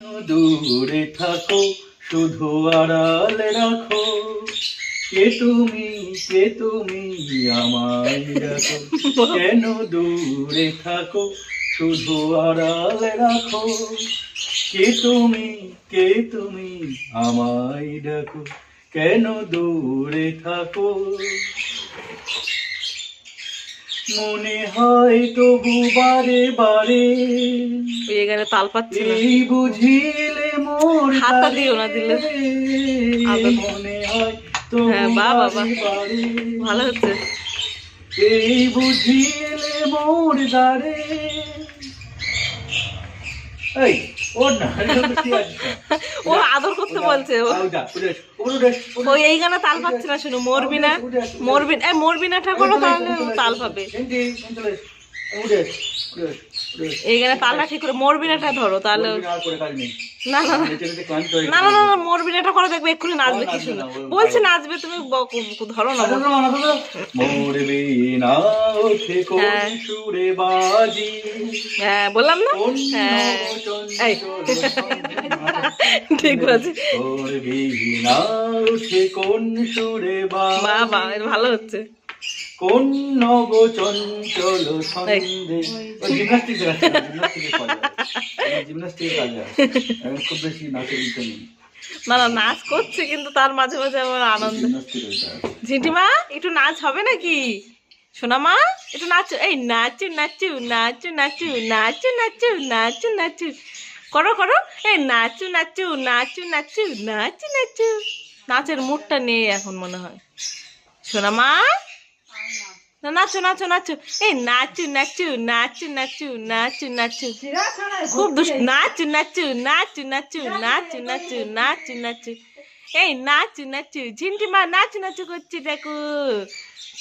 দূরে থাকো শুধু আড়ালে রাখো, কে তুমি আমায় রাখো, কেন দূরে থাকো শুধু আড়ালে রাখো, কে তুমি আমায় রাখো, কেন দূরে থাকো। মনে হয় তবু বারে বারে এখানে তাল পাচ্ছে না, এই বুঝিলে মোর হাতটা দিও না দিলে। মনে হয় তবু হ্যাঁ, বাহ বাবা, বারে বারে ভালো হচ্ছে। এই বুঝিলে মোর দ্বারে। এই ওর না ও আদর করতে বলছে, ও এই গানে তাল পাচ্ছে না। শুনো, মরবিনা মরবিনাটা করো, তাহলে তাল পাবে। এই গানে তালটা ঠিক করে মরবিনাটা ধরো, তাহলে না না না না না না, মরবিনাটা করে দেখবে এক্ষুনি নাচবে। কি শুনো বলছে, নাচবে, তুমি ধরো না। হ্যাঁ বললাম না, হ্যাঁ এই ঠিক আছে, বাবা ভালো হচ্ছে। কোন নব চঞ্চল ছন্দে খুব বেশি নাচের ইচ্ছে নেই। না না, নাচ করছে, কিন্তু তার মাঝে মাঝে আমার আনন্দ। ঝিঁটিমা একটু নাচ হবে নাকি? সোনা মা একটু নাচো, এই নাচু নাচু নাচু নাচু নাচু নাচু নাচু নাচু করো করো, এই নাচু নাচু নাচু নাচু নাচু নাচু। নাচের মুডটা নেই এখন মনে হয়। সোনা মা নাচো নাচো নাচো, এই নাচু নাচু নাচু নাচু নাচু নাচু, খুব দুষ্ট। নাচু নাচু নাচু নাচু নাচু নাচু নাচু নাচু, এই নাচু নাচু। ঝিন্টিমা নাচু নাচু করছে, দেখো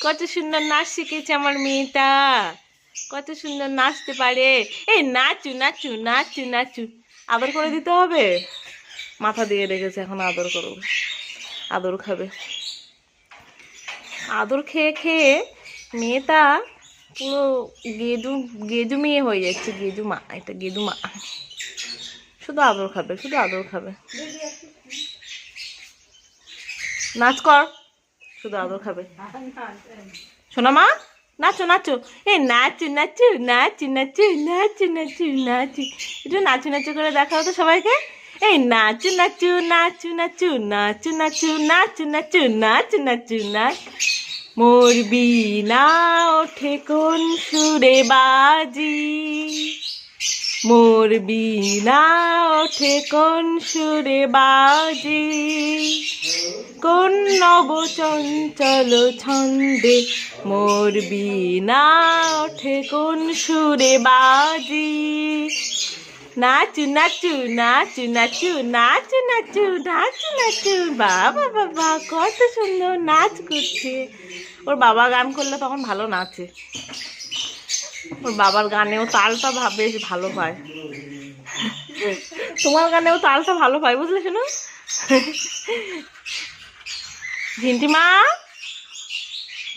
কত সুন্দর নাচ শিখেছে আমার মেয়েটা, কত সুন্দর নাচতে পারে। এই নাচু নাচু নাচু নাচু, আদর করে দিতে হবে। মাথা দিয়ে রেখেছে, এখন আদর করবো, আদর খাবে। আদর খেয়ে খেয়ে মেয়েটা পুরো গেদু গেদু মেয়ে হয়ে যাচ্ছে, গেদু মা, এটা গেদু মা। শুধু আদর খাবে, শুধু আদর খাবে। নাচ কর, শুধু আদর খাবে। শোনা মা নাচো নাচো, এই নাচু নাচু নাচু নাচু নাচু নাচু নাচু, একটু নাচু নাচু করে দেখাও তো সবাইকে। এই নাচু নাচু নাচু নাচু নাচু নাচু নাচু নাচু নাচু নাচু নাচ। মোর বিনা ওঠে কোন সুরে বাজি, মোর বিনা ওঠে কোন সুরে বাজি, কোন নব চঞ্চল ছন্দে মোর বিনা ওঠে কোন সুরে বাজি। নাচু নাচু নাচু নাচু নাচু নাচু নাচু নাচু, বাবা বাবা কত সুন্দর নাচ করছে। ওর বাবা গান করলে তখন ভালো নাচে, ওর বাবার গানেও তালটা বেশ ভালো পায়। তোমার গানেও তালটা ভালো পায়, বুঝলে? শোনো ঝিন্টিমা,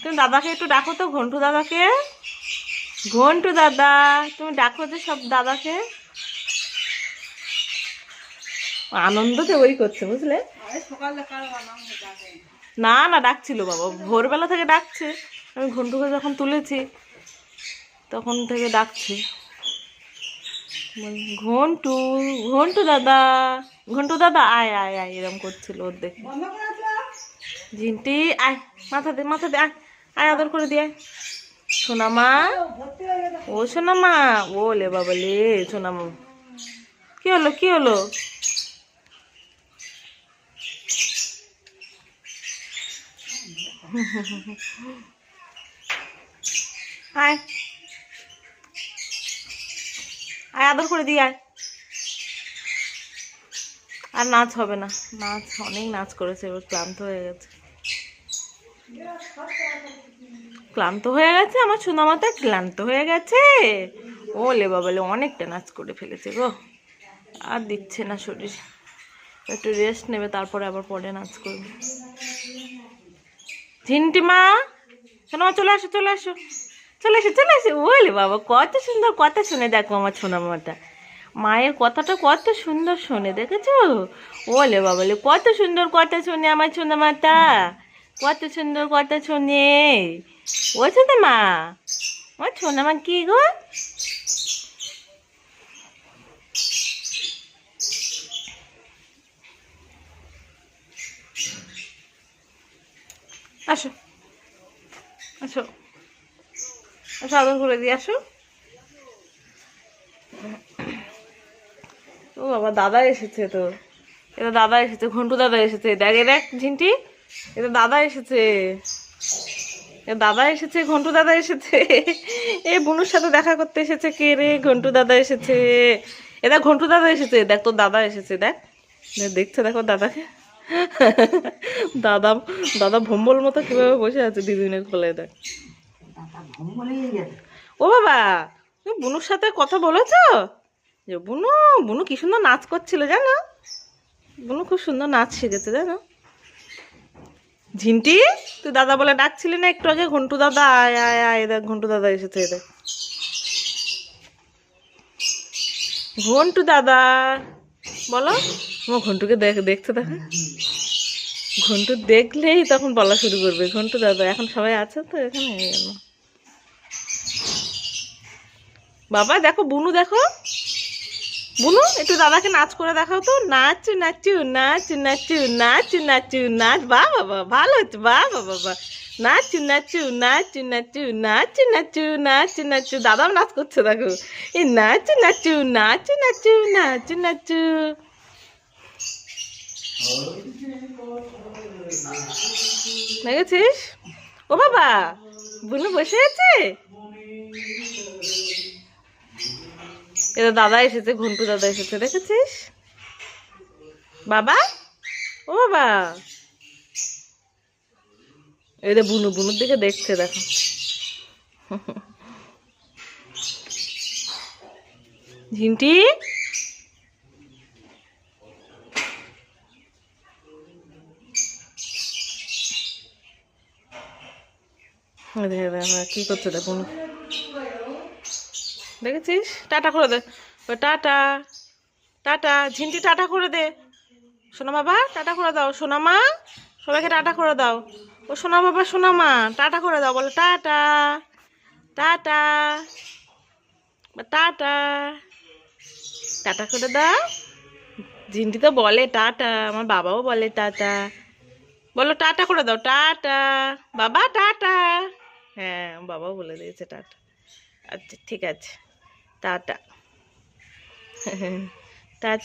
তুমি দাদাকে একটু ডাকো তো, ঘন্টু দাদাকে। ঘন্টু দাদা, তুমি ডাকো তো সব দাদাকে। আনন্দতে ওই করছে, বুঝলে? না না, ডাকছিল বাবা, ভোরবেলা থেকে ডাকছে। আমি ঘন্টুকে যখন তুলেছি তখন থেকে ডাকছে, ঘন্টু ঘন্টু দাদা, ঘন্টু দাদা আয় আয় আয়, এরকম করছিল ওর দেখে। ঝিন্টি আয়, মাথা দে মাথা দে, আয় আয়, আদর করে দিয়ে। সোনামা, ও সোনামা, ও লে বাবা লে সোনামা, কি হলো কি হলো? আয় আয়, আদর করে দিয়ে আয়। আর নাচ হবে না, নাচ অনেক নাচ করেছে, এবার ক্লান্ত হয়ে গেছে, ক্লান্ত হয়ে গেছে আমার সোনামাতা, ক্লান্ত হয়ে গেছে। ও লে বাবালে, অনেকটা নাচ করে ফেলেছে গো, আর দিচ্ছে না শরীর, একটু রেস্ট নেবে, তারপরে আবার পরে নাচ করবে। ঝিন্টিমা, সোনামা চলে আসো চলে আসো চলে আসো চলে আসো। ওলে বাবা কত সুন্দর কথা শুনে, দেখো আমার সোনামাটা মায়ের কথাটা কত সুন্দর শোনে, দেখেছো? ওলে বাবালে কত সুন্দর কথা শোনে আমার সোনা মাতা, কত সুন্দর কথা শোনে। ও সোনা মা, ও সোনা মা কি গো? আসো আসো আসো, আদর করে দিয়ে আসো। ও বাবা, দাদা এসেছে তো, এটা দাদা এসেছে, ঘন্টু দাদা এসেছে। দেখ এ দেখ ঝিন্টি, এটা দাদা এসেছে, এ দাদা এসেছে, ঘন্টু দাদা এসেছে। এ বুনুর সাথে দেখা করতে এসেছে কে রে? ঘন্টু দাদা এসেছে। এ দেখ ঘন্টু দাদা এসেছে, দেখ তোর দাদা এসেছে, দেখ দেখছে, দেখো দাদাকে। দাদা দাদা ভম্বল মতো কিভাবে বসে আছে দিদিনের কোলে, দেখ। ও বাবা, তুমি বুনুর সাথে কথা বলেছো? যে বুনু, বুনু কি সুন্দর নাচ করছিল জানো? বুনু খুব সুন্দর নাচ শিখেছে জানো? ঝিন্টি, তুই দাদা বলে ডাকছিলি না একটু আগে? ঘন্টু দাদা আয় আয় আয়, দেখ ঘন্টু দাদা এসেছে, দেখ ঘন্টু দাদা বলো। আমার ঘন্টুকে দেখছে, দেখো ঘন্টু দেখলেই তখন বলা শুরু করবে ঘন্টু দাদা। এখন সবাই আছে তো এখানে, এই জন্য। বাবা দেখো বুনু, দেখো বুনু, একটু দাদাকে নাচ করে দেখাও তো। নাচু নাচু নাচু নাচু নাচু নাচু নাচ, বা বাবা ভালো হচ্ছে, বা বাবা বা, নাচু নাচু নাচু নাচু নাচু নাচু নাচু নাচু। দাদাও নাচ করছে দেখো, এই নাচু নাচু নাচু নাচু নাচু নাচু। দেখেছিস? ও বাবা, বুনু বসে আছে। এটা দাদা এসেছে, ঘন্টু দাদা এসেছে, দেখেছিস বাবা? ও বাবা, এই যে বুনু, বুনুর দিকে দেখছে দেখো। ঝিন্টি, কি করছে দেখ বুনু, দেখেছিস? টাটা করে দে, ও টাটা, টাটা ঝিন্টি, টাটা করে দে। সোনা বাবা টাটা করে দাও, সোনা মা সবাইকে টাটা করে দাও। ও সোনা বাবা, সোনা মা টাটা করে দাও, বলো টাটা, টাটা, টাটা, টাটা করে দাও। ঝিন্টি তো বলে টাটা, আমার বাবাও বলে টাটা। বলো টাটা করে দাও, টাটা বাবা, টাটা। হ্যাঁ, বাবাও বলে দিয়েছে টাটা। আচ্ছা ঠিক আছে, টাটা।